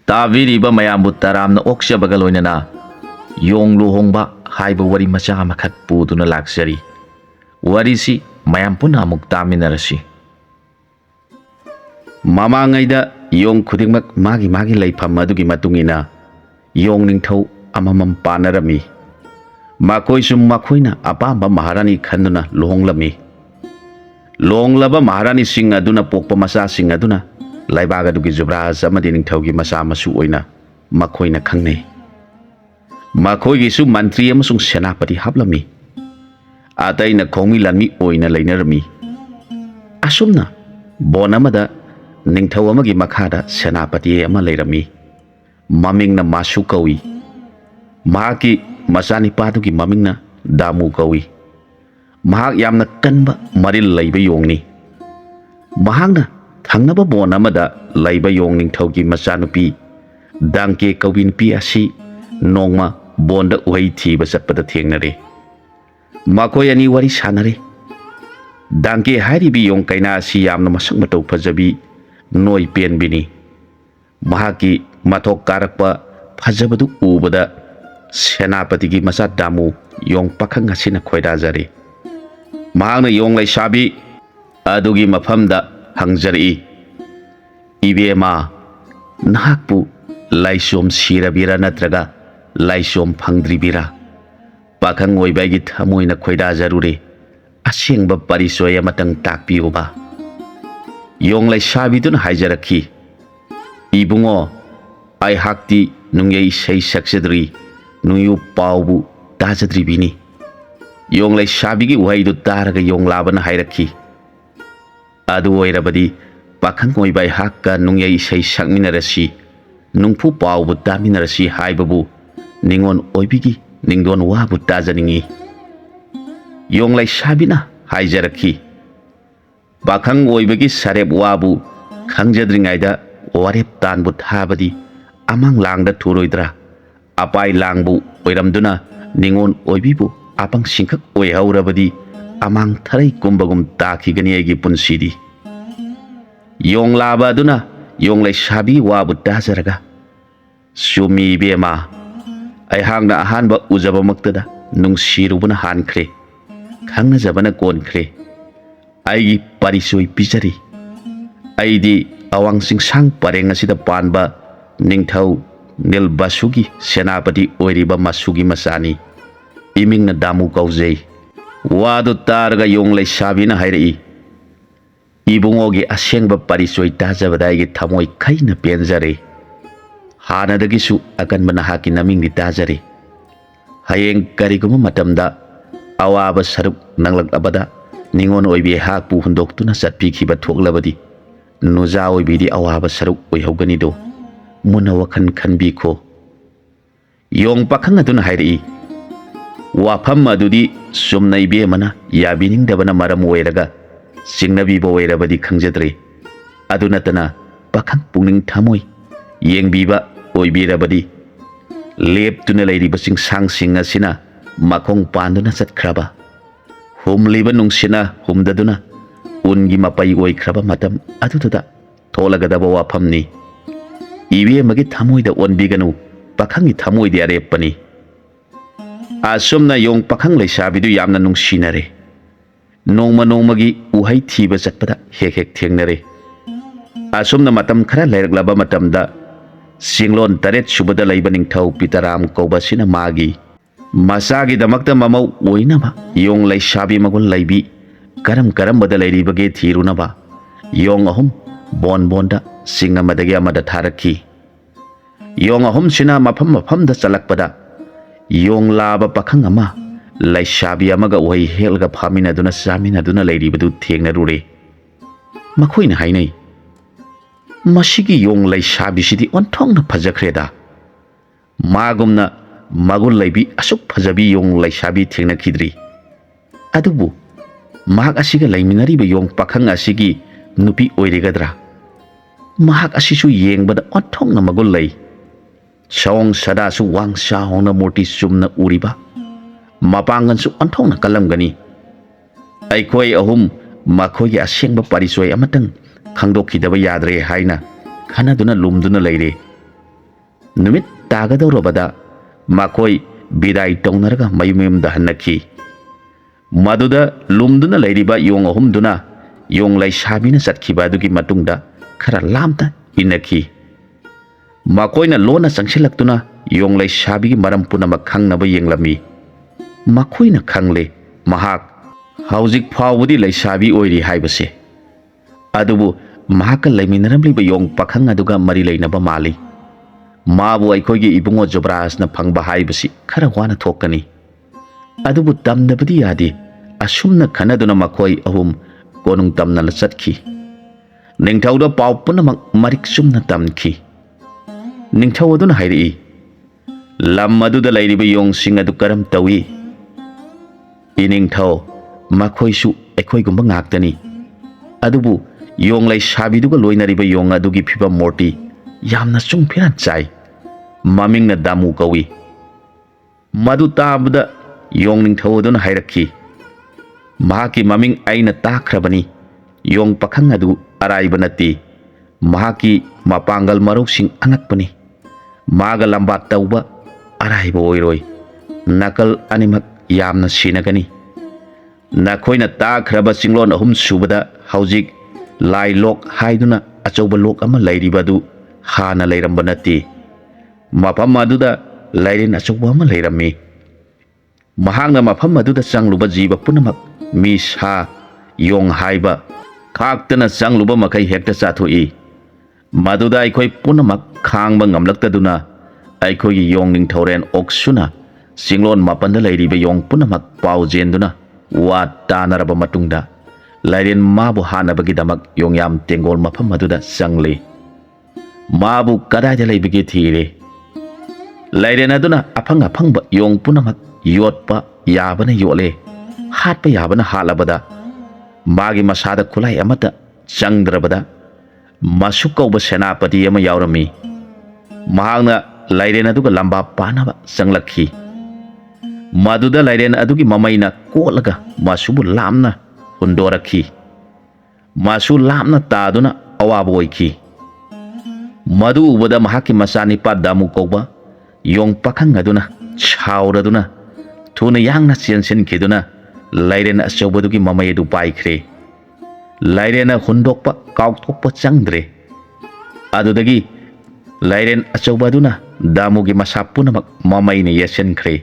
ꯇꯥꯕꯤꯔꯤꯕ ꯃꯌꯥꯝꯕꯨ ꯇꯔꯥꯝꯅ ꯑꯣꯛꯆꯕꯒ ꯂꯣꯏꯅꯅ ꯌꯣꯡ ꯂꯨꯍꯣꯡꯕ ꯍꯥꯏꯕ ꯋꯥꯔꯤ ꯃꯆꯥ ꯑꯃꯈꯛ ꯄꯨꯗꯨꯅ ꯂꯥꯛꯆꯔꯤ꯫ ꯋꯥꯔꯤꯁꯤ ꯃꯌꯥꯝ ꯄꯨꯟꯅ ꯑꯃꯨꯛ ꯇꯥꯃꯤꯟꯅꯔꯁꯤ꯫ ꯃꯃꯥꯡꯉꯩꯗ ꯌꯣꯡ ꯈꯨꯗꯤꯡꯃꯛ ꯃꯥꯒꯤ ꯃꯥꯒꯤ ꯂꯩꯐꯝ ꯑꯗꯨꯒꯤ ꯃꯇꯨꯡ ꯏꯟꯅ ꯌꯣꯡ ꯅꯤꯡꯊꯧ ꯑꯃꯃꯝ ꯄꯥꯟꯅꯔꯝꯃꯤ꯫ ꯃꯈꯣꯏꯁꯨ ꯃꯈꯣꯏꯅ ꯑꯄꯥꯝꯕ ꯃꯍꯥꯔꯥꯅꯤ ꯈꯟꯗꯨꯅ ꯂꯨꯍꯣꯡꯂꯝꯃꯤ꯫ ꯂꯨꯍꯣꯡꯂꯕ ꯃꯍꯥꯔꯥꯅꯤꯁꯤꯡ ꯑꯗꯨꯅ ꯄꯣꯛꯄ ꯃꯆꯥꯁꯤꯡ ꯑꯗꯨꯅ ꯂꯩꯕꯥꯛ ꯑꯗꯨꯒꯤ ꯖꯨꯕ꯭ꯔꯥꯖ ꯑꯃꯗꯤ ꯅꯤꯡꯊꯧꯒꯤ ꯃꯆꯥ ꯃꯁꯨ ꯑꯣꯏꯅ ꯃꯈꯣꯏꯅ ꯈꯪꯅꯩ꯫ ꯃꯈꯣꯏꯒꯤꯁꯨ ꯃꯟꯇ꯭ꯔꯤ ꯑꯃꯁꯨꯡ ꯁꯦꯅꯥꯄꯇꯤ ꯍꯥꯞꯂꯝꯃꯤ꯫ ꯑꯇꯩꯅ ꯈꯣꯡꯃꯤ ꯂꯥꯟꯃꯤ ꯑꯣꯏꯅ ꯂꯩꯅꯔꯝꯃꯤ꯫ ꯑꯁꯨꯝꯅ ꯕꯣꯟ ꯑꯃꯗ ꯅꯤꯡꯊꯧ ꯑꯃꯒꯤ ꯃꯈꯥꯗ ꯁꯦꯅꯥꯄꯇꯤ ꯑꯃ ꯂꯩꯔꯝꯃꯤ꯫ ꯃꯃꯤꯡꯅ ꯃꯥꯁꯨ ꯀꯧꯏ꯫ ꯃꯍꯥꯛꯀꯤ ꯃꯆꯥꯅꯤꯄꯥꯗꯨꯒꯤ ꯃꯃꯤꯡꯅ ꯗꯥꯃꯨ ꯀꯧꯏ꯫ ꯃꯍꯥꯛ ꯌꯥꯝꯅ ꯀꯟꯕ ꯃꯔꯤꯜ ꯂꯩꯕ ꯌꯣꯡꯅꯤ꯫ ꯃꯍꯥꯛꯅ ꯊꯪꯅꯕ ꯕꯣꯟ ꯑꯃꯗ ꯂꯩꯕ ꯌꯣꯡ ꯅꯤꯡꯊꯧꯒꯤ ꯃꯆꯥꯅꯨꯄꯤ ꯗꯥꯡꯀꯦ ꯀꯧꯕꯤ ꯅꯨꯄꯤ ꯑꯁꯤ ꯅꯣꯡꯃ ꯕꯣꯟꯗ ꯎꯍꯩ ꯊꯤꯕ ꯆꯠꯄꯗ ꯊꯦꯡꯅꯔꯦ꯫ ꯃꯈꯣꯏ ꯑꯅꯤ ꯋꯥꯔꯤ ꯁꯥꯟꯅꯔꯦ꯫ ꯗꯥꯡꯀꯦ ꯍꯥꯏꯔꯤꯕꯤ ꯌꯣꯡ ꯀꯩꯅꯥ ꯑꯁꯤ ꯌꯥꯝꯅ ꯃꯁꯛ ꯃꯇꯧ ꯐꯖꯕꯤ ꯅꯣꯏ ꯄꯦꯟꯕꯤꯅꯤ꯫ ꯃꯍꯥꯛꯀꯤ ꯃꯊꯣꯛ ꯀꯥꯔꯛꯄ ꯐꯖꯕꯗꯨ ꯎꯕꯗ ꯁꯦꯅꯥꯄꯇꯤꯒꯤ ꯃꯆꯥ ꯗꯥꯃꯨ ꯌꯣꯡ ꯄꯥꯈꯪ ꯑꯁꯤꯅ ꯈꯣꯏꯗꯥꯖꯔꯦ꯫ ꯃꯍꯥꯛꯅ ꯌꯣꯡ ꯂꯩꯁꯥꯕꯤ ꯑꯗꯨꯒꯤ ꯃꯐꯝꯗ ꯍꯪꯖꯔꯛꯏ, "ꯏꯕꯦꯝꯃ, ꯅꯍꯥꯛꯄꯨ ꯂꯥꯏꯁꯣꯝ ꯁꯤꯔꯕꯤꯔꯥ ꯅꯠꯇ꯭ꯔꯒ ꯂꯥꯏꯁꯣꯝ ꯐꯪꯗ꯭ꯔꯤꯕꯤꯔꯥ? ꯄꯥꯈꯪ ꯑꯣꯏꯕ ꯑꯩꯒꯤ ꯊꯃꯣꯏꯅ ꯈꯣꯏꯗꯥꯖꯔꯨꯔꯦ꯫ ꯑꯁꯦꯡꯕ ꯄꯔꯤꯆꯣꯏ ꯑꯃꯇꯪ ꯇꯥꯛꯄꯤꯌꯨꯕ?" ꯌꯣꯡ ꯂꯩꯁꯥꯕꯤꯗꯨꯅ ꯍꯥꯏꯖꯔꯛꯈꯤ, "ꯏꯕꯨꯡꯉꯣ, ꯑꯩꯍꯥꯛꯇꯤ ꯅꯨꯡꯌꯩ ꯏꯁꯩ ꯁꯛꯆꯗ꯭ꯔꯤ, ꯅꯨꯡꯌꯨ ꯄꯥꯎꯕꯨ ꯇꯥꯖꯗ꯭ꯔꯤꯕꯤꯅꯤ꯫ ꯌꯣꯡ ꯂꯩꯁꯥꯕꯤꯒꯤ ꯋꯥꯍꯩꯗꯨ ꯇꯥꯔꯒ ꯌꯣꯡꯂꯥꯕꯅ ꯍꯥꯏꯔꯛꯈꯤ, "ꯑꯗꯨ ꯑꯣꯏꯔꯕꯗꯤ ꯄꯥꯈꯪ ꯑꯣꯏꯕ ꯑꯩꯍꯥꯛꯀ ꯅꯨꯡꯌꯩ ꯏꯁꯩ ꯁꯛꯃꯤꯟꯅꯔꯁꯤ, ꯅꯨꯡꯐꯨ ꯄꯥꯎꯕꯨ ꯇꯥꯃꯤꯟꯅꯔꯁꯤ ꯍꯥꯏꯕꯕꯨ ꯅꯤꯉꯣꯟ ꯑꯣꯏꯕꯤꯒꯤ ꯅꯤꯡꯗꯣꯟ ꯋꯥꯕꯨ ꯇꯥꯖꯅꯤꯡꯉꯤ"꯫ ꯌꯣꯡ ꯂꯩꯁꯥꯕꯤꯅ ꯍꯥꯏꯖꯔꯛꯈꯤ, "ꯄꯥꯈꯪ ꯑꯣꯏꯕꯒꯤ ꯁꯔꯦꯞ ꯋꯥꯕꯨ ꯈꯪꯖꯗ꯭ꯔꯤꯉꯩꯗ ꯋꯥꯔꯦꯞ ꯇꯥꯟꯕꯨ ꯊꯥꯕꯗꯤ ꯑꯃꯥꯡ ꯂꯥꯡꯗ ꯊꯨꯔꯣꯏꯗ꯭ꯔꯥ? ꯑꯄꯥꯏ ꯂꯥꯡꯕꯨ ꯑꯣꯏꯔꯝꯗꯨꯅ ꯅꯤꯉꯣꯟ ꯑꯣꯏꯕꯤꯕꯨ ꯑꯄꯪ ꯁꯤꯡꯈꯛ ꯑꯣꯏꯍꯧꯔꯕꯗꯤ ꯑꯃꯥꯡ ꯊꯔꯩ ꯀꯨꯝꯕꯒꯨꯝ ꯇꯥꯈꯤꯒꯅꯤ ꯑꯩꯒꯤ ꯄꯨꯟꯁꯤꯗꯤ"꯫ ꯌꯣꯡꯂꯥꯕ ꯑꯗꯨꯅ ꯌꯣꯡ ꯂꯩꯁꯥꯕꯤ ꯋꯥꯕꯨ ꯇꯥꯖꯔꯒ, "ꯆꯨꯝꯃꯤ ꯏꯕꯦꯝꯃ, ꯑꯩꯍꯥꯛꯅ ꯑꯍꯥꯟꯕ ꯎꯖꯕꯃꯛꯇꯗ ꯅꯨꯡꯁꯤꯔꯨꯕꯅ ꯍꯥꯟꯈ꯭ꯔꯦ, ꯈꯪꯅꯖꯕꯅ ꯀꯣꯟꯈ꯭ꯔꯦ꯫ ꯑꯩꯒꯤ ꯄꯔꯤꯆꯣꯏ ꯄꯤꯖꯔꯤ꯫ ꯑꯩꯗꯤ ꯑꯋꯥꯡ ꯆꯤꯡꯁꯥꯡ ꯄꯔꯦꯡ ꯑꯁꯤꯗ ꯄꯥꯟꯕ ꯅꯤꯡꯊꯧ ꯅꯤꯜꯕꯥꯁꯨꯒꯤ ꯁꯦꯅꯥꯄꯇꯤ ꯑꯣꯏꯔꯤꯕ ꯃꯁꯨꯒꯤ ꯃꯆꯥꯅꯤ꯫ ꯏꯃꯤꯡꯅ ꯗꯥꯃꯨ ꯀꯧꯖꯩ"꯫ ꯋꯥꯗꯨ ꯇꯥꯔꯒ ꯌꯣꯡ ꯂꯩꯁꯥꯕꯤꯅ ꯍꯥꯏꯔꯛꯏ, "ꯏꯕꯨꯡꯉꯣꯒꯤ ꯑꯁꯦꯡꯕ ꯄꯔꯤꯆꯣꯏ ꯇꯥꯖꯕꯗ ꯑꯩꯒꯤ ꯊꯃꯣꯏ ꯈꯩꯅ ꯄꯦꯟꯖꯔꯦ꯫ ꯍꯥꯟꯅꯗꯒꯤꯁꯨ ꯑꯀꯟꯕ ꯅꯍꯥꯛꯀꯤ ꯅꯃꯤꯡꯗꯤ ꯇꯥꯖꯔꯦ꯫ ꯍꯌꯦꯡ ꯀꯔꯤꯒꯨꯝꯕ ꯃꯇꯝꯗ ꯑꯋꯥꯕ ꯁꯔꯨꯛ ꯅꯪꯂꯛꯂꯕꯗ ꯅꯤꯉꯣꯟ ꯑꯣꯏꯕꯤ ꯑꯩꯍꯥꯛꯄꯨ ꯍꯨꯟꯗꯣꯛꯇꯨꯅ ꯆꯠꯄꯤꯈꯤꯕ ꯊꯣꯛꯂꯕꯗꯤ ꯅꯨꯖꯥ ꯑꯣꯏꯕꯤꯗꯤ ꯑꯋꯥꯕ ꯁꯔꯨꯛ ꯑꯣꯏꯍꯧꯒꯅꯤꯗꯣ, ꯃꯨꯟꯅ ꯋꯥꯈꯜ ꯈꯟꯕꯤꯈꯣ"꯫ ꯌꯣꯡ ꯄꯥꯈꯪ ꯑꯗꯨꯅ ꯍꯥꯏꯔꯛꯏ, "ꯋꯥꯐꯝ ꯑꯗꯨꯗꯤ ꯆꯨꯝꯅ ꯏꯕꯦꯝꯃꯅ ꯌꯥꯕꯤꯅꯤꯡꯗꯕꯅ ꯃꯔꯝ ꯑꯣꯏꯔꯒ ꯆꯤꯡꯅꯕꯤꯕ ꯑꯣꯏꯔꯕꯗꯤ ꯈꯪꯖꯗ꯭ꯔꯦ꯫ ꯑꯗꯨ ꯅꯠꯇꯅ ꯄꯥꯈꯪ ꯄꯨꯛꯅꯤꯡ ꯊꯃꯣꯏ ꯌꯦꯡꯕꯤꯕ ꯑꯣꯏꯕꯤꯔꯕꯗꯤ ꯂꯦꯞꯇꯨꯅ ꯂꯩꯔꯤꯕ ꯆꯤꯡꯁꯥꯡꯁꯤꯡ ꯑꯁꯤꯅ ꯃꯈꯣꯡ ꯄꯥꯟꯗꯨꯅ ꯆꯠꯈ꯭ꯔꯕ, ꯍꯨꯝꯂꯤꯕ ꯅꯨꯡꯁꯤꯠꯅ ꯍꯨꯝꯗꯗꯨꯅ ꯎꯟꯒꯤ ꯃꯄꯩ ꯑꯣꯏꯈ꯭ꯔꯕ ꯃꯇꯝ ꯑꯗꯨꯗꯨꯗ ꯊꯣꯛꯂꯒꯗꯕ ꯋꯥꯐꯝꯅꯤ꯫ ꯏꯕꯦꯝꯃꯒꯤ ꯊꯃꯣꯏꯗ ꯑꯣꯟꯕꯤꯒꯅꯨ, ꯄꯥꯈꯪꯒꯤ ꯊꯃꯣꯏꯗꯤ ꯑꯔꯦꯞꯄꯅꯤ"꯫ ꯑꯁꯨꯝꯅ ꯌꯣꯡ ꯄꯥꯈꯪ ꯂꯩꯁꯥꯕꯤꯗꯨ ꯌꯥꯝꯅ ꯅꯨꯡꯁꯤꯅꯔꯦ꯫ ꯅꯣꯡꯃ ꯅꯣꯡꯃꯒꯤ ꯎꯍꯩ ꯊꯤꯕ ꯆꯠꯄꯗ ꯍꯦꯛ ꯍꯦꯛ ꯊꯦꯡꯅꯔꯦ꯫ ꯑꯁꯨꯝꯅ ꯃꯇꯝ ꯈꯔ ꯂꯩꯔꯛꯂꯕ ꯃꯇꯝꯗ ꯆꯤꯡꯂꯣꯟ 8 ꯁꯨꯕꯗ ꯂꯩꯕ ꯅꯤꯡꯊꯧ ꯄꯤꯇꯥꯔꯥꯝ ꯀꯧꯕ ꯑꯁꯤꯅ ꯃꯥꯒꯤ ꯃꯆꯥꯒꯤꯗꯃꯛꯇ ꯃꯃꯧ ꯑꯣꯏꯅꯕ ꯌꯣꯡ ꯂꯩꯁꯥꯕꯤ ꯃꯒꯨꯟ ꯂꯩꯕꯤ ꯀꯔꯝ ꯀꯔꯝꯕꯗ ꯂꯩꯔꯤꯕꯒꯦ ꯊꯤꯔꯨꯅꯕ ꯌꯣꯡ 3 ꯕꯣꯟ ꯕꯣꯟꯗ ꯆꯤꯡ ꯑꯃꯗꯒꯤ ꯑꯃꯗ ꯊꯥꯔꯛꯈꯤ꯫ ꯌꯣꯡ 3ꯁꯤꯅ ꯃꯐꯝ ꯃꯐꯝꯗ ꯆꯠꯂꯛꯄꯗ ꯌꯣꯡ ꯂꯥꯕ ꯄꯥꯈꯪ ꯑꯃ ꯂꯩꯁꯥꯕꯤ ꯑꯃꯒ ꯎꯍꯩ ꯍꯦꯛꯂꯒ ꯐꯥꯃꯤꯟꯅꯗꯨꯅ ꯆꯥꯃꯤꯟꯅꯗꯨꯅ ꯂꯩꯔꯤꯕꯗꯨ ꯊꯦꯡꯅꯔꯨꯔꯦ꯫ ꯃꯈꯣꯏꯅ ꯍꯥꯏꯅꯩ, "ꯃꯁꯤꯒꯤ ꯌꯣꯡ ꯂꯩꯁꯥꯕꯤꯁꯤꯗꯤ ꯑꯣꯟꯊꯣꯛꯅ ꯐꯖꯈ꯭ꯔꯦꯗ! ꯃꯥꯒꯨꯝꯅ ꯃꯒꯨꯟ ꯂꯩꯕꯤ ꯑꯁꯨꯛ ꯐꯖꯕꯤ ꯌꯣꯡ ꯂꯩꯁꯥꯕꯤ ꯊꯦꯡꯅꯈꯤꯗ꯭ꯔꯤ꯫ ꯑꯗꯨꯕꯨ ꯃꯍꯥꯛ ꯑꯁꯤꯒ ꯂꯩꯃꯤꯟꯅꯔꯤꯕ ꯌꯣꯡ ꯄꯥꯈꯪ ꯑꯁꯤꯒꯤ ꯅꯨꯄꯤ ꯑꯣꯏꯔꯒꯗ꯭ꯔꯥ? ꯃꯍꯥꯛ ꯑꯁꯤꯁꯨ ꯌꯦꯡꯕꯗ ꯑꯣꯟꯊꯣꯛꯅ ꯃꯒꯨꯟ ꯂꯩ꯫ ꯁꯑꯣꯡ ꯁꯥꯗꯥꯁꯨ ꯋꯥꯡ ꯆꯥꯎꯅ ꯃꯨꯔꯇꯤ ꯆꯨꯝꯅ ꯎꯔꯤꯕ, ꯃꯄꯥꯡꯒꯜꯁꯨ ꯑꯣꯟꯊꯣꯛꯅ ꯀꯜꯂꯝꯒꯅꯤ꯫ ꯑꯩꯈꯣꯏ 3 ꯃꯈꯣꯏꯒꯤ ꯑꯁꯦꯡꯕ ꯄꯔꯤꯆꯣꯏ ꯑꯃꯇꯪ ꯈꯪꯗꯣꯛꯈꯤꯗꯕ ꯌꯥꯗ꯭ꯔꯦ" ꯍꯥꯏꯅ ꯈꯟꯅꯗꯨꯅ ꯂꯨꯝꯗꯨꯅ ꯂꯩꯔꯦ꯫ नुमित तागदौरबदा मखोई बिदाई तौनरगा मयुमयुमदा हन्नखी मदुदा लुमदुना लैरिबा योंग अहुमदुना योंग लैसाबीना चटखिबा अदुगी मतुंगदा खरा लामता इनखी मखोइना लोना चंगसिलक्तुना योंग लैसाबीगी मरम पुनमक खंगनबा येंगलमी मखोइना खंगले महाक हौजिक फावबुदी लैसाबी ओइरी हाइबसे अदुबु महाक लैमिनरमलिबा योंग पखंग अदुगा मरी लैनबा माली माबु अखोइगी इबुंगो जोब्रासना फंगबा हाइबसी खरा वाना थोकनी अदुबु तमदबदी यादी असुमना खनदुना मखोइ अहुम कोनुंग तमना लचतखी निंगथौदा पाव पुनमक मरिक सुमना तमखी निंगथौ अदुना हाइरी लम अदुदा लैरिबा योंग सिंग अदु करम तौई इनिंगथौ मखोइसु अखोइगुंबा ngaktani अदुबु योंग लैसाबीदुगा लोइनरिबा योंग अदुगी फिबा मोर्टी यामना चुंगफिरान चाइ ममिंगना दामु कौई मदु ताबदा योंग निंगथौ अदुना हाइरखी महाकी ममिंग आइना ताख्रबनी योंग पखंग अदु अराइबा नति महाकी मपांगल मरुसिंग अंगकपनी मागा लंबा तौबा अराइबा ओइरोइ नकल अनिमक यामना सिनगनी नखोइना ताख्रबा सिंगलोन अहुम सुबदा हौजिक लाई लोक हाइदुना अचौबा लोक अमा लैरिबदु हाना लैरंबा नति मफम अदुदा लैरिन अचौबा अमा लैरम्मी महांगना मफम अदुदा चंगलुबा जीव पुनमक मी सा योंग हाइबा खाक्तना चंगलुबा मखै हेक्ता चाथोई मदुदा अखोइ पुनमक खांगबा ngamlaktaduna अखोइगी योंग निंगथौरेन ओक्सुना सिंगलोन मपनदा लैरिबा योंग पुनमक पाउ जेंदुना वा तानरबा मतुंगदा लैरेन माबु हानबगिदमक योंग याम तेंगोल मफम अदुदा चंगले माबु कदाइदा लैबगे थीरे लैरेन अदुना अफंग अफंगबा योंग पुनमक योटपा याबना योले हाटपा याबना हालबदा मागी मसादा खुलाई अमता चंगद्रबदा मसु कौबा सेनापति अमा यावरमी महांगना लैरेन अदुगा लंबा पानबा चंगलखी मदुदा लैरेन अदुगी ममैना कोलगा मसुबु लामना हुंदोरखी मसु लामना तादुना अवाब ओइखी मदु उबदा महाकी मसानिपा दामु कौबा योंग पखंग अदुना छावरदुना थुना यांगना चेनसिनखिदुना लैरेन अचौबदुगी ममै अदु पाइख्रे लैरेन हुंदोकपा काउथोकपा चंगद्रे अदुदगी लैरेन अचौबदुना दामुगी मसा पुनमक ममैना येसनख्रे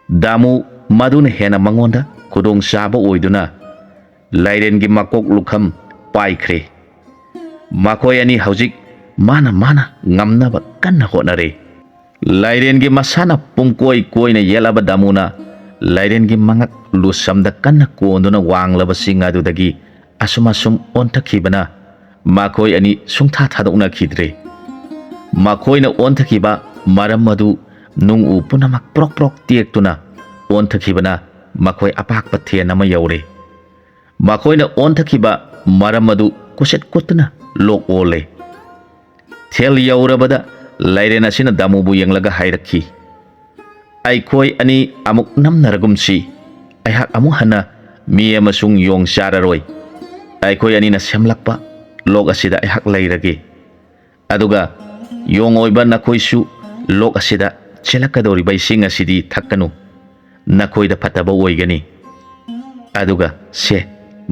दामु मदुना हेना मंगोंदा खुदोंग चाबा ओइदुना लैरेनगी मकोक लुखम पाइख्रे मखोय अनि हौजिक माना माना ngamnaba kanna honare लैरेनगी मसाना पुंकोय Koyna येलाबा दामुना लैरेनगी मंगक लुसमदा kanna कोंदुना वांगलाबा सिंग अदुदगी असुमासुम ओंथखिबना मखोय अनि सुंथा थादोकना खिद्रे मखोयना ओंथखिबा मरम मदु नुंग उ पुनमक प्रोक प्रोक तेक्तुना ओंथखिबना मखोय अपाकपा थेन अमा यौरे मखोयना ओंथखिबा मरम मदु कुसेट कुतना लोक ओले थेल यौरबदा लैरेन असिना दामुबु यंगलगा हाइरखी अखोय अनि अमुक नमनरगुमसी अयहाक अमुक हना मी अमसुंग योंग चाररोय अखोय अनिना सेमलकपा लोक असिदा अयहाक लैरगे अदुगा योंग ओइबा नखोयसु लोक असिदा चेलकदोरिबा इसिंग असिदी थक्कनु नखोयदा फतबा ओइगनी अदुगा से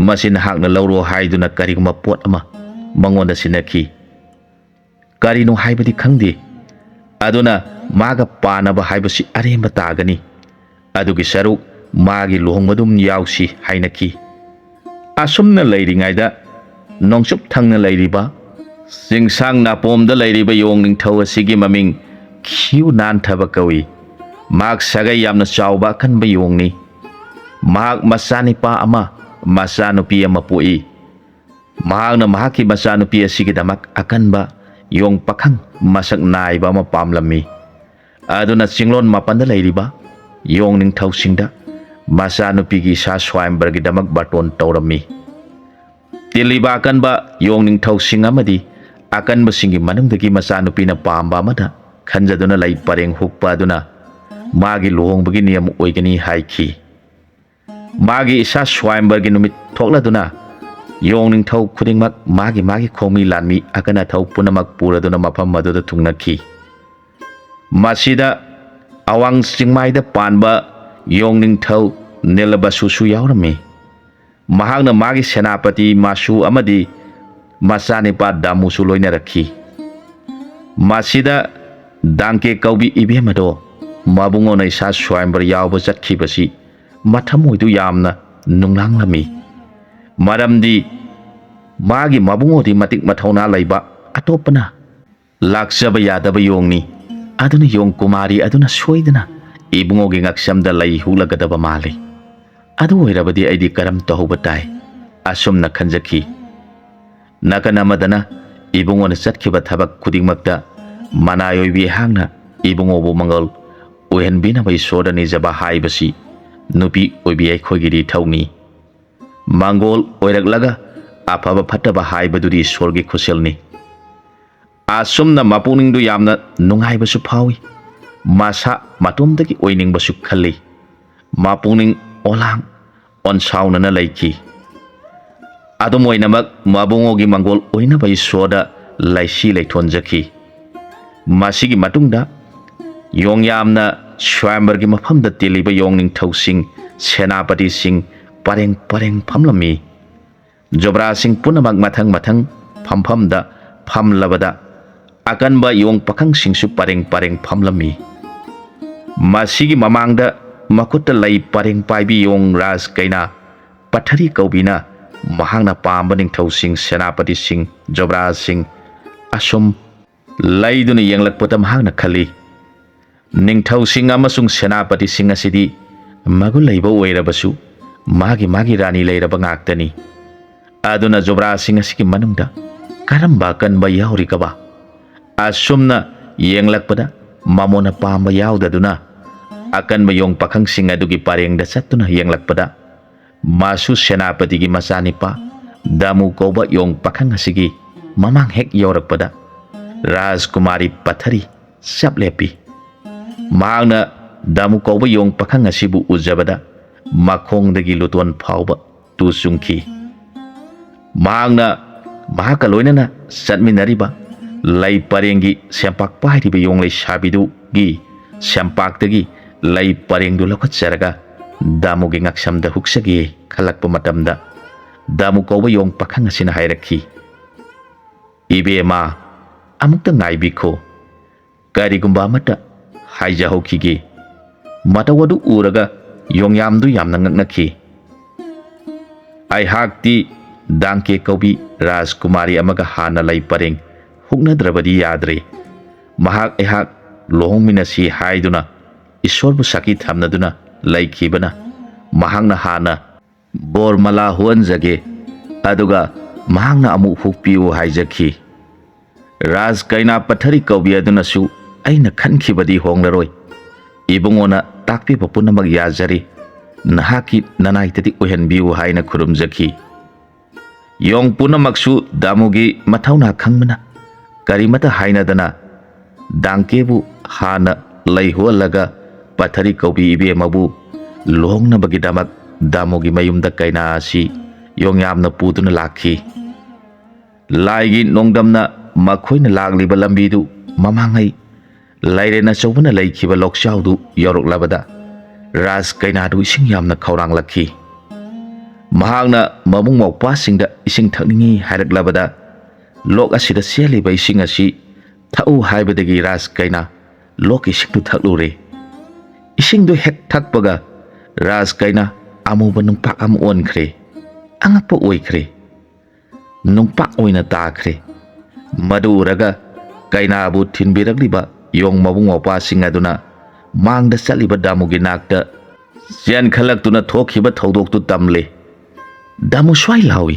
मसिन हाकना लौरो हाइदुना करिगुमा पोट अमा मंगोंदा सिनखी करिनो हाइबदी खंगदे अदुना मागा पानबा हाइबसी अरेंबा तागनी अदुगी सरुक मागी लोहंगमदुम याउसी हाइनखी असुमना लैरिङाइदा नोंसुप थंगना लैरिबा सिंगसांग नापोमदा लैरिबा योंग निंगथौ असिगी ममिंग खिउ नानथबा कवि माग सगै यामना चावबा खनबा योंगनी माग मसानिपा अमा मसानुपी अमा पोई मागना माकी मसानुपी असिगिदमक अकनबा योंग पखंग मसक नाइबा अमा पामलमी अदुना चिंगलोन मपनदा लैरिबा योंग निंगथौ सिंगदा मसानुपीगी सा स्वायंबरगिदमक बाटोन तौरमी तिलिबा अकनबा योंग निंगथौ सिंग अमदी अकनबा सिंगी मनुंगदगी मसानुपीना पामबा अमदा खंजदुना लै परेंग हुकपा अदुना मागी लोहंबगी नियम ओइगनी हाइखी मागी इसा स्वायंबरगी नुमित थोकलादुना योंग निंगथौ खुदिंगमक मागी मागी खोमी लानमी अकना थौ पुनमक पुरदुना मफम मदुदा थुंगनखी ꯃꯁꯤꯗ ꯑꯋꯥꯡ ꯆꯤꯡꯃꯥꯏꯗ ꯄꯥꯟꯕ ꯌꯣꯡ ꯅꯤꯡꯊꯧ ꯅꯤꯂꯕꯁꯨꯁꯨ ꯌꯥꯎꯔꯝꯃꯤ꯫ ꯃꯍꯥꯛꯅ ꯃꯥꯒꯤ ꯁꯦꯅꯥꯄꯇꯤ ꯃꯥꯁꯨ ꯑꯃꯗꯤ ꯃꯆꯥꯅꯤꯄꯥ ꯗꯥꯃꯨꯁꯨ ꯂꯣꯏꯅꯔꯛꯈꯤ꯫ ꯃꯁꯤꯗ ꯗꯥꯡꯀꯦ ꯀꯧꯕꯤ ꯏꯕꯦꯝ ꯑꯗꯣ ꯃꯕꯨꯡꯉꯣꯅ ꯏꯁꯥ ꯁ꯭ꯋꯥꯌꯝꯕꯔ ꯌꯥꯎꯕ ꯆꯠꯈꯤꯕꯁꯤ ꯃꯊꯃꯣꯏꯗꯨ ꯌꯥꯝꯅ ꯅꯨꯡꯅꯥꯡꯂꯝꯃꯤ꯫ ꯃꯔꯝꯗꯤ ꯃꯥꯒꯤ ꯃꯕꯨꯡꯉꯣꯗꯤ ꯃꯇꯤꯛ ꯃꯊꯧꯅꯥ ꯂꯩꯕ ꯑꯇꯣꯞꯄꯅ ꯂꯥꯛꯆꯕ ꯌꯥꯗꯕ ꯌꯣꯡꯅꯤ꯫ ꯑꯗꯨꯅ ꯌꯣꯡ ꯀꯨꯃꯥꯔꯤ ꯑꯗꯨꯅ ꯁꯣꯏꯗꯅ ꯏꯕꯨꯡꯉꯣꯒꯤ ꯉꯛꯁꯝꯗ ꯂꯩ ꯍꯨꯛꯂꯒꯗꯕ ꯃꯥꯜꯂꯤ꯫ ꯑꯗꯨ ꯑꯣꯏꯔꯕꯗꯤ ꯑꯩꯗꯤ ꯀꯔꯝ ꯇꯧꯍꯧꯕ ꯇꯥꯏ ꯑꯁꯨꯝꯅ ꯈꯟꯖꯈꯤ꯫ ꯅꯥꯀꯟ ꯑꯃꯗꯅ ꯏꯕꯨꯡꯉꯣꯅ ꯆꯠꯈꯤꯕ ꯊꯕꯛ ꯈꯨꯗꯤꯡꯃꯛꯇ ꯃꯅꯥꯏ ꯑꯣꯏꯕꯤ ꯑꯩꯍꯥꯛꯅ ꯏꯕꯨꯡꯉꯣꯕꯨ ꯃꯪꯒꯣꯜ ꯑꯣꯏꯍꯟꯕꯤꯅꯕ ꯏꯁꯣꯔꯗ ꯅꯤꯖꯕ ꯍꯥꯏꯕꯁꯤ ꯅꯨꯄꯤ ꯑꯣꯏꯕꯤ ꯑꯩꯈꯣꯏꯒꯤꯗꯤ ꯊꯧꯅꯤ꯫ ꯃꯪꯒꯣꯜ ꯑꯣꯏꯔꯛꯂꯒ ꯑꯐꯕ ꯐꯠꯇꯕ ꯍꯥꯏꯕꯗꯨꯗꯤ ꯏꯁꯣꯔꯒꯤ ꯈꯨꯠꯁꯦꯜꯅꯤ꯫ ꯑꯁꯨꯝꯅ ꯃꯄꯨꯛꯅꯤꯡꯗꯨ ꯌꯥꯝꯅ ꯅꯨꯡꯉꯥꯏꯕꯁꯨ ꯐꯥꯎꯏ, ꯃꯁꯥ ꯃꯇꯣꯝꯗꯒꯤ ꯑꯣꯏꯅꯤꯡꯕꯁꯨ ꯈꯜꯂꯤ꯫ ꯃꯄꯨꯛꯅꯤꯡ ꯑꯣꯂꯥꯡ ꯑꯣꯟꯁꯥꯎꯅꯅ ꯂꯩꯈꯤ꯫ ꯑꯗꯨꯝ ꯑꯣꯏꯅꯃꯛ ꯃꯕꯨꯡꯉꯣꯒꯤ ꯃꯪꯒꯣꯜ ꯑꯣꯏꯅꯕ ꯏꯁꯣꯔꯗ ꯂꯩꯁꯤ ꯂꯩꯊꯣꯟꯖꯈꯤ꯫ ꯃꯁꯤꯒꯤ ꯃꯇꯨꯡꯗ ꯌꯣꯡꯌꯥꯝꯅ ꯁ꯭ꯋꯥꯌꯝꯕꯔꯒꯤ ꯃꯐꯝꯗ ꯇꯤꯜꯂꯤꯕ ꯌꯣꯡ ꯅꯤꯡꯊꯧꯁꯤꯡ ꯁꯦꯅꯥꯄꯇꯤꯁꯤꯡ ꯄꯔꯦꯡ ꯄꯔꯦꯡ ꯐꯝꯂꯝꯃꯤ꯫ ꯖꯣꯕ꯭ꯔꯥꯁꯤꯡ ꯄꯨꯝꯅꯃꯛ ꯃꯊꯪ ꯃꯊꯪ ꯐꯝꯐꯝꯗ ꯐꯝꯂꯕꯗ ꯑꯀꯟꯕ ꯌꯣꯡ ꯄꯥꯈꯪꯁꯤꯡꯁꯨ ꯄꯔꯦꯡ ꯄꯔꯦꯡ ꯐꯝꯂꯝꯃꯤ꯫ ꯃꯁꯤꯒꯤ ꯃꯃꯥꯡꯗ ꯃꯈꯨꯠꯇ ꯂꯩ ꯄꯔꯦꯡ ꯄꯥꯏꯕꯤ ꯌꯣꯡ ꯔꯥꯖ ꯀꯩꯅꯥ ꯄꯊꯔꯤ ꯀꯧꯕꯤꯅ ꯃꯍꯥꯛꯅ ꯄꯥꯝꯕ ꯅꯤꯡꯊꯧꯁꯤꯡ ꯁꯦꯅꯥꯄꯇꯤꯁꯤꯡ ꯖꯣꯕ꯭ꯔꯥꯁꯤꯡ ꯑꯁꯨꯝ ꯂꯩꯗꯨꯅ ꯌꯦꯡꯂꯛꯄꯗ ꯃꯍꯥꯛꯅ ꯈꯜꯂꯤ, ꯅꯤꯡꯊꯧꯁꯤꯡ ꯑꯃꯁꯨꯡ ꯁꯦꯅꯥꯄꯇꯤꯁꯤꯡ ꯑꯁꯤꯗꯤ ꯃꯒꯨꯟ ꯂꯩꯕ ꯑꯣꯏꯔꯕꯁꯨ ꯃꯥꯒꯤ ꯃꯥꯒꯤ ꯔꯥꯅꯤ ꯂꯩꯔꯕ ꯉꯥꯛꯇꯅꯤ꯫ ꯑꯗꯨꯅ ꯖꯣꯕ꯭ꯔꯥꯁꯤꯡ ꯑꯁꯤꯒꯤ ꯃꯅꯨꯡꯗ ꯀꯔꯝꯕ ꯑꯀꯟꯕ ꯌꯥꯎꯔꯤꯒꯕ? ꯑꯁꯨꯝꯅ ꯌꯦꯡꯂꯛꯄꯗ ꯃꯃꯣꯅ ꯄꯥꯝꯕ ꯌꯥꯎꯗꯗꯨꯅ ꯑꯀꯟꯕ ꯌꯣꯡ ꯄꯥꯈꯪꯁꯤꯡ ꯑꯗꯨꯒꯤ ꯄꯔꯦꯡꯗ ꯆꯠꯇꯨꯅ ꯌꯦꯡꯂꯛꯄꯗ ꯃꯥꯁꯨ ꯁꯦꯅꯥꯄꯇꯤꯒꯤ ꯃꯆꯥꯅꯤꯄꯥ ꯗꯥꯃꯨ ꯀꯧꯕ ꯌꯣꯡ ꯄꯥꯈꯪ ꯑꯁꯤꯒꯤ ꯃꯃꯥꯡ ꯍꯦꯛ ꯌꯧꯔꯛꯄꯗ ꯔꯥꯖꯀꯨꯃꯥꯔꯤ ꯄꯊꯔꯤ ꯆꯞ ꯂꯦꯞꯄꯤ꯫ ꯃꯍꯥꯛꯅ ꯗꯥꯃꯨ ꯀꯧꯕ ꯌꯣꯡ ꯄꯥꯈꯪ ꯑꯁꯤꯕꯨ ꯎꯖꯕꯗ ꯃꯈꯣꯡꯗꯒꯤ ꯂꯨꯇꯣꯟ ꯐꯥꯎꯕ ꯇꯨ ꯆꯨꯡꯈꯤ꯫ ꯃꯍꯥꯛꯅ ꯃꯍꯥꯛꯀ ꯂꯣꯏꯅꯅ ꯆꯠꯃꯤꯟꯅꯔꯤꯕ ꯂꯩ ꯄꯔꯦꯡꯒꯤ ꯁꯦꯝꯄꯥꯛ ꯄꯥꯏꯔꯤꯕ ꯌꯣꯡ ꯂꯩꯁꯥꯕꯤꯗꯨꯒꯤ ꯁꯦꯝꯄꯥꯛꯇꯒꯤ ꯂꯩ ꯄꯔꯦꯡꯗꯨ ꯂꯧꯈꯠꯆꯔꯒ ꯗꯥꯃꯨꯒꯤ ꯉꯛꯁꯝꯗ ꯍꯨꯛꯆꯒꯦ ꯈꯜꯂꯛꯄ ꯃꯇꯝꯗ ꯗꯥꯃꯨ ꯀꯧꯕ ꯌꯣꯡ ꯄꯥꯈꯪ ꯑꯁꯤꯅ ꯍꯥꯏꯔꯛꯈꯤ, ꯏꯕꯦꯝꯃ, ꯑꯃꯨꯛꯇ ꯉꯥꯏꯕꯤꯈꯣ, ꯀꯔꯤꯒꯨꯝꯕ ꯑꯃꯠꯇ ꯍꯥꯏꯖꯍꯧꯈꯤꯒꯦ꯫ ꯃꯇꯧ ꯑꯗꯨ ꯎꯔꯒ ꯌꯣꯡꯌꯥꯝꯗꯨ ꯌꯥꯝꯅ ꯉꯛꯅꯈꯤ꯫ ꯑꯩꯍꯥꯛꯇꯤ ꯗꯥꯡꯀꯦ ꯀꯧꯕꯤ ꯔꯥꯖꯀꯨꯃꯥꯔꯤ ꯑꯃꯒ ꯍꯥꯟꯅ ꯂꯩ ꯄꯔꯦꯡ ꯍꯨꯛꯅꯗ꯭ꯔꯕꯗꯤ ꯌꯥꯗ꯭ꯔꯦ꯫ ꯃꯍꯥꯛ ꯑꯩꯍꯥꯛ ꯂꯨꯍꯣꯡꯃꯤꯟꯅꯁꯤ ꯍꯥꯏꯗꯨꯅ ꯏꯁꯣꯔꯕꯨ ꯁꯥꯈꯤ ꯊꯝꯅꯗꯨꯅ ꯂꯩꯈꯤꯕꯅ ꯃꯍꯥꯛꯅ ꯍꯥꯟꯅ ꯕꯣꯔ ꯃꯂꯥ ꯍꯨꯍꯟꯖꯒꯦ, ꯑꯗꯨꯒ ꯃꯍꯥꯛꯅ ꯑꯃꯨꯛ ꯍꯨꯛꯄꯤꯌꯨ ꯍꯥꯏꯖꯈꯤ꯫ ꯔꯥꯖ ꯀꯩꯅꯥ ꯄꯊꯔꯤ ꯀꯧꯕꯤ ꯑꯗꯨꯅꯁꯨ ꯑꯩꯅ ꯈꯟꯈꯤꯕꯗꯤ ꯍꯣꯡꯂꯔꯣꯏ, ꯏꯕꯨꯡꯉꯣꯅ ꯇꯥꯛꯄꯤꯕ ꯄꯨꯝꯅꯃꯛ ꯌꯥꯖꯔꯤ, ꯅꯍꯥꯛꯀꯤ ꯅꯅꯥꯏꯇꯗꯤ ꯑꯣꯏꯍꯟꯕꯤꯌꯨ ꯍꯥꯏꯅ ꯈꯨꯔꯨꯝꯖꯈꯤ꯫ ꯌꯣꯡ ꯄꯨꯝꯅꯃꯛꯁꯨ ꯗꯥꯃꯨꯒꯤ ꯃꯊꯧꯅꯥ ꯈꯪꯕꯅ ꯀꯔꯤꯃꯇ ꯍꯥꯏꯅꯗꯅ ꯗꯥꯡꯀꯦꯕꯨ ꯍꯥꯟꯅ ꯂꯩ ꯍꯨꯍꯜꯂꯒ ꯄꯊꯔꯤ ꯀꯧꯕꯤ ꯏꯕꯦꯝꯃꯕꯨ ꯂꯨꯍꯣꯡꯅꯕꯒꯤꯗꯃꯛ ꯗꯥꯃꯨꯒꯤ ꯃꯌꯨꯝꯗ ꯀꯩꯅꯥ ꯑꯁꯤ ꯌꯣꯡꯌꯥꯝꯅ ꯄꯨꯗꯨꯅ ꯂꯥꯛꯈꯤ꯫ ꯂꯥꯏꯒꯤ ꯅꯣꯡꯗꯝꯅ ꯃꯈꯣꯏꯅ ꯂꯥꯛꯂꯤꯕ ꯂꯝꯕꯤꯗꯨ ꯃꯃꯥꯡꯉꯩ ꯂꯥꯏꯔꯦꯟ ꯑꯆꯧꯕꯅ ꯂꯩꯈꯤꯕ ꯂꯣꯛꯆꯥꯎꯗꯨ ꯌꯧꯔꯛꯂꯕꯗ ꯔꯥꯖ ꯀꯩꯅꯥꯗꯨ ꯏꯁꯤꯡ ꯌꯥꯝꯅ ꯈꯧꯔꯥꯡꯂꯛꯈꯤ꯫ ꯃꯍꯥꯛꯅ ꯃꯕꯨꯡ ꯃꯧꯄ꯭ꯋꯥꯁꯤꯡꯗ ꯏꯁꯤꯡ ꯊꯛꯅꯤꯡꯉꯤ ꯍꯥꯏꯔꯛꯂꯕꯗ ꯂꯣꯛ ꯑꯁꯤꯗ ꯆꯦꯜꯂꯤꯕ ꯏꯁꯤꯡ ꯑꯁꯤ ꯊꯛꯎ ꯍꯥꯏꯕꯗꯒꯤ ꯔꯥꯖ ꯀꯩꯅꯥ ꯂꯣꯛꯀꯤ ꯏꯁꯤꯡꯗꯨ ꯊꯛꯂꯨꯔꯦ꯫ ꯏꯁꯤꯡꯗꯨ ꯍꯦꯛ ꯊꯛꯄꯒ ꯔꯥꯖ ꯀꯩꯅꯥ ꯑꯃꯨꯕ ꯅꯨꯡꯄꯥꯛ ꯑꯃ ꯑꯣꯟꯈ꯭ꯔꯦ꯫ ꯑꯉꯛꯄ ꯑꯣꯏꯈ꯭ꯔꯦ, ꯅꯨꯡꯄꯥꯛ ꯑꯣꯏꯅ ꯇꯥꯈ꯭ꯔꯦ꯫ ꯃꯗꯨ ꯎꯔꯒ ꯀꯩꯅꯥꯕꯨ ꯊꯤꯟꯕꯤꯔꯛꯂꯤꯕ ꯌꯣꯡ ꯃꯕꯨꯡ ꯃꯧꯄ꯭ꯋꯥꯁꯤꯡ ꯑꯗꯨꯅ ꯃꯥꯡꯗ ꯆꯠꯂꯤꯕ ꯗꯥꯃꯨꯒꯤ ꯅꯥꯛꯇ ꯆꯦꯟꯈꯠꯂꯛꯇꯨꯅ ꯊꯣꯛꯈꯤꯕ ꯊꯧꯗꯣꯛꯇꯨ ꯇꯝꯂꯦ꯫ ꯗꯥꯃꯨ ꯁ꯭ꯋꯥꯏ ꯂꯥꯎꯏ꯫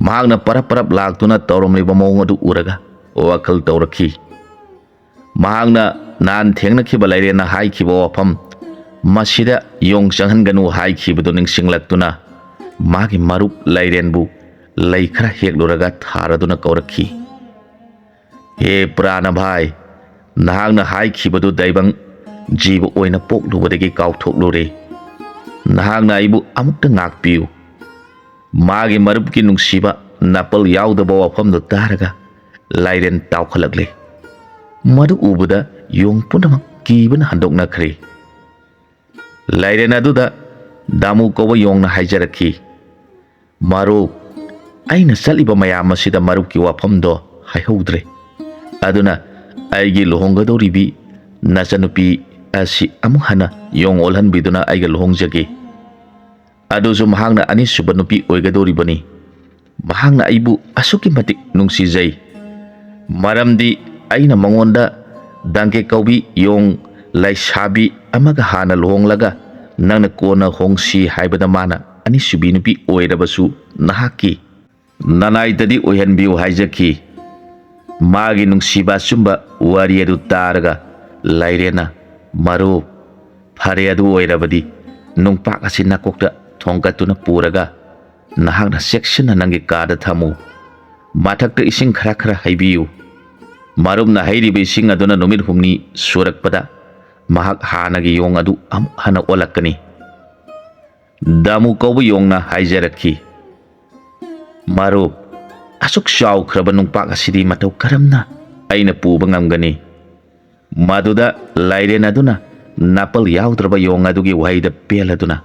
ꯃꯍꯥꯛꯅ ꯄꯔꯞ ꯄꯔꯞ ꯂꯥꯛꯇꯨꯅ ꯇꯧꯔꯝꯂꯤꯕ ꯃꯑꯣꯡ ꯑꯗꯨ ꯎꯔꯒ ꯋꯥꯈꯜ ꯇꯧꯔꯛꯈꯤ꯫ ꯃꯍꯥꯛꯅ ꯅꯍꯥꯟ ꯊꯦꯡꯅꯈꯤꯕ ꯂꯥꯏꯔꯦꯟꯅ ꯍꯥꯏꯈꯤꯕ ꯋꯥꯐꯝ, ꯃꯁꯤꯗ ꯌꯣꯡ ꯆꯪꯍꯟꯒꯅꯨ ꯍꯥꯏꯈꯤꯕꯗꯨ ꯅꯤꯡꯁꯤꯡꯂꯛꯇꯨꯅ ꯃꯥꯒꯤ ꯃꯔꯨꯞ ꯂꯥꯏꯔꯦꯟꯕꯨ ꯂꯩ ꯈꯔ ꯍꯦꯛꯂꯨꯔꯒ ꯊꯥꯔꯗꯨꯅ ꯀꯧꯔꯛꯈꯤ, ꯍꯦ ꯄ꯭ꯔꯥꯅ ꯚꯥꯏ, ꯅꯍꯥꯛꯅ ꯍꯥꯏꯈꯤꯕꯗꯨ ꯗꯥꯏꯕꯪ ꯖꯤꯕ ꯑꯣꯏꯅ ꯄꯣꯛꯂꯨꯕꯗꯒꯤ ꯀꯥꯎꯊꯣꯛꯂꯨꯔꯦ꯫ ꯅꯍꯥꯛꯅ ꯑꯩꯕꯨ ꯑꯃꯨꯛꯇ ꯉꯥꯛꯄꯤꯌꯨ꯫ ꯃꯥꯒꯤ ꯃꯔꯨꯞꯀꯤ ꯅꯨꯡꯁꯤꯕ ꯅꯥꯄꯜ ꯌꯥꯎꯗꯕ ꯋꯥꯐꯝꯗꯨ ꯇꯥꯔꯒ ꯂꯥꯏꯔꯦꯟ ꯇꯥꯎꯈꯠꯂꯛꯂꯦ꯫ ꯃꯗꯨ ꯎꯕꯗ ꯌꯣꯡ ꯄꯨꯝꯅꯃꯛ ꯀꯤꯕꯅ ꯍꯟꯗꯣꯛꯅꯈ꯭ꯔꯦ꯫ ꯂꯥꯏꯔꯦꯟ ꯑꯗꯨꯗ ꯗꯥꯃꯨ ꯀꯧꯕ ꯌꯣꯡꯅ ꯍꯥꯏꯖꯔꯛꯈꯤ, ꯃꯔꯨꯞ, ꯑꯩꯅ ꯆꯠꯂꯤꯕ ꯃꯌꯥꯝ ꯑꯁꯤꯗ ꯃꯔꯨꯞꯀꯤ ꯋꯥꯐꯝꯗꯣ ꯍꯥꯏꯍꯧꯗ꯭ꯔꯦ, ꯑꯗꯨꯅ ꯑꯩꯒꯤ ꯂꯨꯍꯣꯡꯒꯗꯧꯔꯤꯕꯤ ꯅꯆꯟꯅꯨꯄꯤ ꯑꯁꯤ ꯑꯃꯨꯛ ꯍꯟꯅ ꯌꯣꯡ ꯑꯣꯜꯍꯟꯕꯤꯗꯨꯅ ꯑꯩꯒ ꯂꯨꯍꯣꯡꯖꯒꯦ꯫ ꯑꯗꯨꯁꯨ ꯃꯍꯥꯛꯅ ꯑꯅꯤꯁꯨꯕ ꯅꯨꯄꯤ ꯑꯣꯏꯒꯗꯧꯔꯤꯕꯅꯤ꯫ ꯃꯍꯥꯛꯅ ꯑꯩꯕꯨ ꯑꯁꯨꯛꯀꯤ ꯃꯇꯤꯛ ꯅꯨꯡꯁꯤꯖꯩ, ꯃꯔꯝꯗꯤ ꯑꯩꯅ ꯃꯉꯣꯟꯗ ꯗꯪꯒꯦ ꯀꯧꯕꯤ ꯌꯣꯡ ꯂꯩꯁꯥꯕꯤ ꯑꯃꯒ ꯍꯥꯟꯅ ꯂꯨꯍꯣꯡꯂꯒ ꯅꯪꯅ ꯀꯣꯟꯅ ꯍꯣꯡꯁꯤ ꯍꯥꯏꯕꯗ ꯃꯥꯅ ꯑꯅꯤꯁꯨꯕꯤ ꯅꯨꯄꯤ ꯑꯣꯏꯔꯕꯁꯨ ꯅꯍꯥꯛꯀꯤ ꯅꯅꯥꯏꯗꯗꯤ ꯑꯣꯏꯍꯟꯕꯤꯌꯨ ꯍꯥꯏꯖꯈꯤ꯫ ꯃꯥꯒꯤ ꯅꯨꯡꯁꯤꯕ ꯑꯆꯨꯝꯕ ꯋꯥꯔꯤ ꯑꯗꯨ ꯇꯥꯔꯒ ꯂꯥꯏꯔꯦꯟꯅ, ꯃꯔꯨꯞ, ꯐꯔꯦ, ꯑꯗꯨ ꯑꯣꯏꯔꯕꯗꯤ ꯅꯨꯡꯄꯥꯛ ꯑꯁꯤ ꯅꯀꯣꯛꯇ ꯊꯣꯡꯒꯠꯇꯨꯅ ꯄꯨꯔꯒ ꯅꯍꯥꯛꯅ ꯆꯦꯛꯁꯤꯟꯅ ꯅꯪꯒꯤ ꯀꯥꯗ ꯊꯝꯃꯨ, ꯃꯊꯛꯇ ꯏꯁꯤꯡ ꯈꯔ ꯈꯔ ꯍꯩꯕꯤꯌꯨ꯫ ꯃꯔꯨꯞꯅ ꯍꯩꯔꯤꯕ ꯏꯁꯤꯡ ꯑꯗꯨꯅ ꯅꯨꯃꯤꯠ ꯍꯨꯝꯅꯤ ꯁꯨꯔꯛꯄꯗ ꯃꯍꯥꯛ ꯍꯥꯟꯅꯒꯤ ꯌꯣꯡ ꯑꯗꯨ ꯑꯃꯨꯛ ꯍꯟꯅ ꯑꯣꯜꯂꯛꯀꯅꯤ꯫ ꯗꯥꯃꯨ ꯀꯧꯕ ꯌꯣꯡꯅ ꯍꯥꯏꯖꯔꯛꯈꯤ, ꯃꯔꯨꯞ, ꯑꯁꯨꯛ ꯆꯥꯎꯈ꯭ꯔꯕ ꯅꯨꯡꯄꯥꯛ ꯑꯁꯤꯗꯤ ꯃꯇꯧ ꯀꯔꯝꯅ ꯑꯩꯅ ꯄꯨꯕ ꯉꯝꯒꯅꯤ? ꯃꯗꯨꯗ ꯂꯥꯏꯔꯦꯟ ꯑꯗꯨꯅ ꯅꯥꯄꯜ ꯌꯥꯎꯗ꯭ꯔꯕ ꯌꯣꯡ ꯑꯗꯨꯒꯤ ꯋꯥꯍꯩꯗ ꯄꯦꯜꯂꯗꯨꯅ,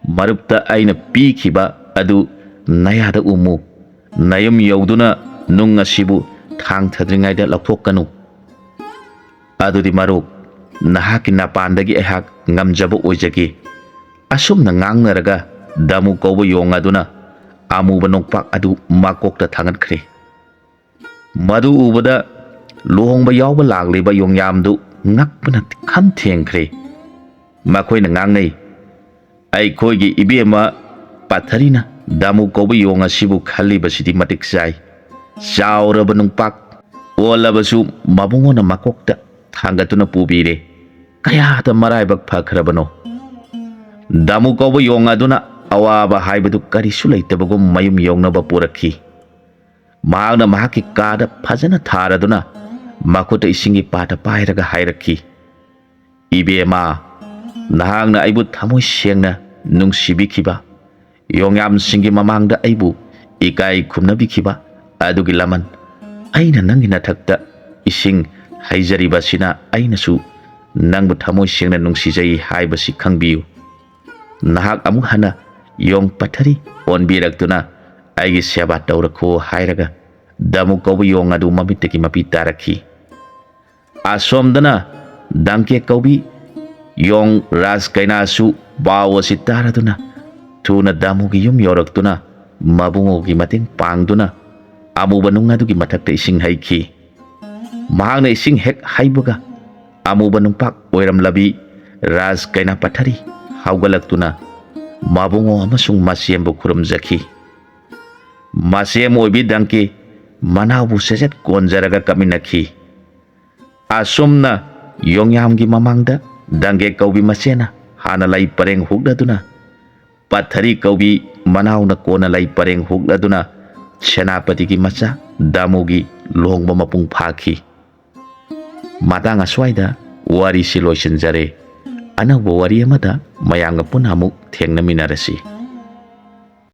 ꯃꯔꯨꯞꯇ ꯑꯩꯅ ꯄꯤꯈꯤꯕ ꯑꯗꯨ ꯅꯌꯥꯗ ꯎꯝꯃꯨ, ꯅꯌꯨꯝ ꯌꯧꯗꯨꯅ ꯅꯨꯡ ꯑꯁꯤꯕꯨ ꯊꯥꯡꯊꯗ꯭ꯔꯤꯉꯩꯗ ꯂꯧꯊꯣꯛꯀꯅꯨ꯫ ꯑꯗꯨꯗꯤ ꯃꯔꯨꯞ, ꯅꯍꯥꯛꯀꯤ ꯅꯥꯄꯥꯟꯗꯒꯤ ꯑꯩꯍꯥꯛ ꯉꯝꯖꯕ ꯑꯣꯏꯖꯒꯦ꯫ ꯑꯁꯨꯝꯅ ꯉꯥꯡꯅꯔꯒ ꯗꯥꯃꯨ ꯀꯧꯕ ꯌꯣꯡ ꯑꯗꯨꯅ ꯑꯃꯨꯕ ꯅꯣꯡꯄꯥꯛ ꯑꯗꯨ ꯃꯀꯣꯛꯇ ꯊꯥꯡꯒꯠꯈ꯭ꯔꯦ꯫ ꯃꯗꯨ ꯎꯕꯗ ꯂꯨꯍꯣꯡꯕ ꯌꯥꯎꯕ ꯂꯥꯛꯂꯤꯕ ꯌꯣꯡꯌꯥꯝꯗꯨ ꯉꯛꯄꯅ ꯈꯝ ꯊꯦꯡꯈ꯭ꯔꯦ꯫ ꯃꯈꯣꯏꯅ ꯉꯥꯡꯅꯩ, ꯑꯩꯈꯣꯏꯒꯤ ꯏꯕꯦꯝꯃ ꯄꯥꯊꯔꯤꯅ ꯗꯥꯃꯨ ꯀꯧꯕ ꯌꯣꯡ ꯑꯁꯤꯕꯨ ꯈꯜꯂꯤꯕꯁꯤꯗꯤ ꯃꯇꯤꯛ ꯆꯥꯏ꯫ ꯆꯥꯎꯔꯕ ꯅꯨꯡꯄꯥꯛ ꯑꯣꯜꯂꯕꯁꯨ ꯃꯕꯨꯡꯉꯣꯅ ꯃꯀꯣꯛꯇ ꯊꯥꯡꯒꯠꯇꯨꯅ ꯄꯨꯕꯤꯔꯦ, ꯀꯌꯥꯗ ꯃꯔꯥꯏꯕꯛ ꯐꯈ꯭ꯔꯕꯅꯣ꯫ ꯗꯥꯃꯨ ꯀꯧꯕ ꯌꯣꯡ ꯑꯗꯨꯅ ꯑꯋꯥꯕ ꯍꯥꯏꯕꯗꯨ ꯀꯔꯤꯁꯨ ꯂꯩꯇꯕꯒꯨꯝ ꯃꯌꯨꯝ ꯌꯧꯅꯕ ꯄꯨꯔꯛꯈꯤ꯫ ꯃꯍꯥꯛꯅ ꯃꯍꯥꯛꯀꯤ ꯀꯥꯗ ꯐꯖꯅ ꯊꯥꯔꯗꯨꯅ ꯃꯈꯨꯠꯇ ꯏꯁꯤꯡꯒꯤ ꯄꯥꯇ꯭ꯔ ꯄꯥꯏꯔꯒ ꯍꯥꯏꯔꯛꯈꯤ, ꯏꯕꯦꯝꯃ, ꯅꯍꯥꯛꯅ ꯑꯩꯕꯨ ꯊꯃꯣꯏ ꯁꯦꯡꯅ ꯅꯨꯡꯁꯤꯕꯤꯈꯤꯕ, ꯌꯣꯡꯌꯥꯝꯁꯤꯡꯒꯤ ꯃꯃꯥꯡꯗ ꯑꯩꯕꯨ ꯏꯀꯥꯏ ꯈꯨꯝꯅꯕꯤꯈꯤꯕ ꯑꯗꯨꯒꯤ ꯂꯃꯟ ꯑꯩꯅ ꯅꯪꯒꯤ ꯅꯊꯛꯇ ꯏꯁꯤꯡ ꯍꯩꯖꯔꯤꯕꯁꯤꯅ ꯑꯩꯅꯁꯨ ꯅꯪꯕꯨ ꯊꯃꯣꯏ ꯁꯦꯡꯅ ꯅꯨꯡꯁꯤꯖꯩ ꯍꯥꯏꯕꯁꯤ ꯈꯪꯕꯤꯌꯨ꯫ ꯅꯍꯥꯛ ꯑꯃꯨꯛ ꯍꯟꯅ ꯌꯣꯡ ꯄꯠꯊꯔꯤ ꯑꯣꯟꯕꯤꯔꯛꯇꯨꯅ ꯑꯩꯒꯤ ꯁꯦꯕꯥ ꯇꯧꯔꯛꯈꯣ ꯍꯥꯏꯔꯒ ꯗꯥꯃꯨ ꯀꯧꯕ ꯌꯣꯡ ꯑꯗꯨ ꯃꯃꯤꯠꯇꯒꯤ ꯃꯄꯤ ꯇꯥꯔꯛꯈꯤ꯫ ꯑꯁꯣꯝꯗꯅ ꯗꯪꯀꯦ ꯀꯧꯕꯤ ꯌꯣꯡ ꯔꯥꯖꯀꯩꯅꯥꯁꯨ ꯄꯥꯎ ꯑꯁꯤ ꯇꯥꯔꯗꯨꯅ ꯊꯨꯅ ꯗꯥꯃꯨꯒꯤ ꯌꯨꯝ ꯌꯧꯔꯛꯇꯨꯅ ꯃꯕꯨꯡꯉꯣꯒꯤ ꯃꯇꯦꯡ ꯄꯥꯡꯗꯨꯅ ꯑꯃꯨꯕ ꯅꯨꯡ ꯑꯗꯨꯒꯤ ꯃꯊꯛꯇ ꯏꯁꯤꯡ ꯍꯩꯈꯤ꯫ ꯃꯍꯥꯛꯅ ꯏꯁꯤꯡ ꯍꯦꯛ ꯍꯩꯕꯒ ꯑꯃꯨꯕ ꯅꯨꯡꯄꯥꯛ ꯑꯣꯏꯔꯝꯂꯕꯤ ꯔꯥꯖꯀꯩꯅꯥ ꯄꯠꯊꯔꯤ ꯍꯧꯒꯠꯂꯛꯇꯨꯅ ꯃꯕꯨꯡꯉꯣ ꯑꯃꯁꯨꯡ ꯃꯆꯦꯝꯕꯨ ꯈꯨꯔꯨꯝꯖꯈꯤ꯫ ꯃꯆꯦꯝ ꯑꯣꯏꯕꯤ ꯗꯪꯀꯦ ꯃꯅꯥꯎꯕꯨ ꯆꯦꯆꯦꯠ ꯀꯣꯟꯖꯔꯒ ꯀꯞꯃꯤꯟꯅꯈꯤ꯫ ꯑꯁꯨꯝꯅ ꯌꯣꯡꯌꯥꯝꯒꯤ ꯃꯃꯥꯡꯗ ꯗꯪꯒꯦ ꯀꯧꯕꯤ ꯃꯆꯦꯅ ꯍꯥꯟꯅ ꯂꯩ ꯄꯔꯦꯡ ꯍꯨꯛꯂꯗꯨꯅ, ꯄꯠꯊꯔꯤ ꯀꯧꯕꯤ ꯃꯅꯥꯎꯅ ꯀꯣꯟꯅ ꯂꯩ ꯄꯔꯦꯡ ꯍꯨꯛꯂꯗꯨꯅ ꯁꯦꯅꯥꯄꯇꯤꯒꯤ ꯃꯆꯥ ꯗꯥꯃꯨꯒꯤ ꯂꯨꯍꯣꯡꯕ ꯃꯄꯨꯡ ꯐꯥꯈꯤ꯫ ꯃꯇꯥꯡ ꯑꯁ꯭ꯋꯥꯏꯗ ꯋꯥꯔꯤꯁꯤ ꯂꯣꯏꯁꯤꯟꯖꯔꯦ꯫ ꯑꯅꯧꯕ ꯋꯥꯔꯤ ꯑꯃꯗ ꯃꯌꯥꯝꯒ ꯄꯨꯟꯅ ꯑꯃꯨꯛ ꯊꯦꯡꯅꯃꯤꯟꯅꯔꯁꯤ꯫